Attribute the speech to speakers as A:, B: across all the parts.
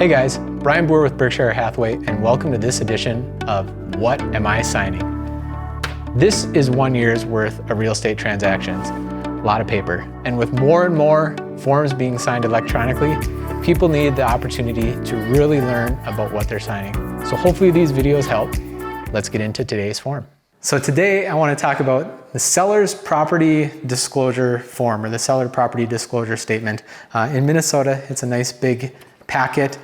A: Hey guys, Bryan Buhr with Berkshire Hathaway, and welcome to this edition of What Am I Signing? This is 1 year's worth of real estate transactions, a lot of paper. And with more and more forms being signed electronically, people need the opportunity to really learn about what they're signing. So hopefully these videos help. Let's get into today's form. So today I want to talk about the seller's property disclosure form, or the seller property disclosure statement. In Minnesota, it's a nice big packet.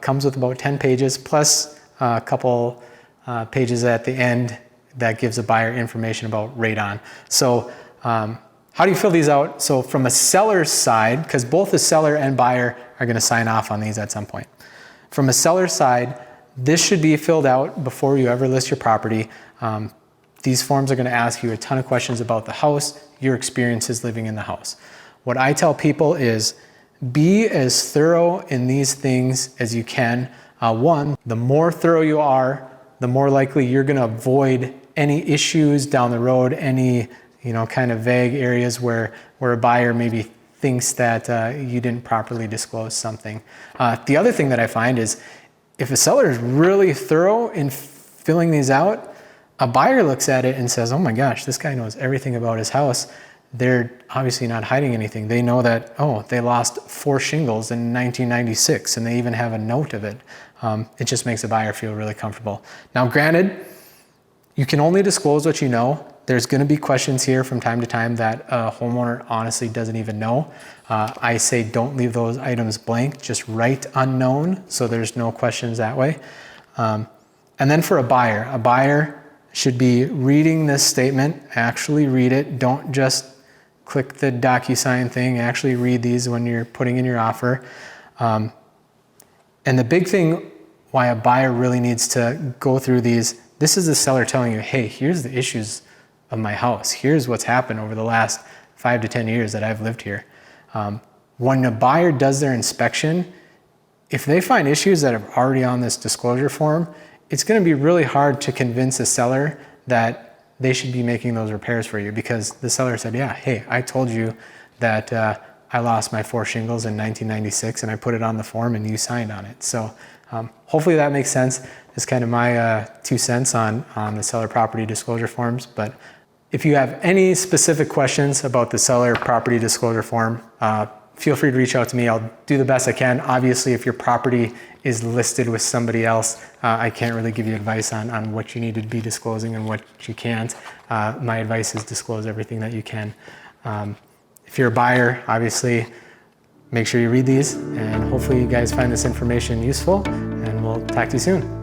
A: Comes with about 10 pages plus a couple pages at the end that gives a buyer information about radon. So how do you fill these out? So from a seller's side, because both the seller and buyer are going to sign off on these at some point. From a seller's side, this should be filled out before you ever list your property. These forms are going to ask you a ton of questions about the house, your experiences living in the house. What I tell people is, be as thorough in these things as you can. One, the more thorough you are, the more likely you're going to avoid any issues down the road, any kind of vague areas where a buyer maybe thinks that you didn't properly disclose something. The other thing that I find is if a seller is really thorough in filling these out, a buyer looks at it and says, oh my gosh, this guy knows everything about his house. They're obviously not hiding anything. They know that, oh, they lost 4 shingles in 1996, and they even have a note of it. It just makes a buyer feel really comfortable. Now, granted, you can only disclose what you know. There's going to be questions here from time to time that a homeowner honestly doesn't even know. I say don't leave those items blank. Just write unknown, so there's no questions that way. And then for a buyer should be reading this statement, actually read it. Don't just click the DocuSign thing, actually read these when you're putting in your offer. And the big thing why a buyer really needs to go through these, this is the seller telling you, hey, here's the issues of my house. Here's what's happened over the last 5 to 10 years that I've lived here. When a buyer does their inspection, if they find issues that are already on this disclosure form, it's going to be really hard to convince a seller that they should be making those repairs for you, because the seller said, yeah, hey, I told you that I lost my 4 shingles in 1996 and I put it on the form and you signed on it. So hopefully that makes sense. It's kind of my 2 cents on the seller property disclosure forms. But if you have any specific questions about the seller property disclosure form, feel free to reach out to me. I'll do the best I can. Obviously, if your property is listed with somebody else, I can't really give you advice on what you need to be disclosing and what you can't. My advice is disclose everything that you can. If you're a buyer, obviously, make sure you read these, and hopefully you guys find this information useful, and we'll talk to you soon.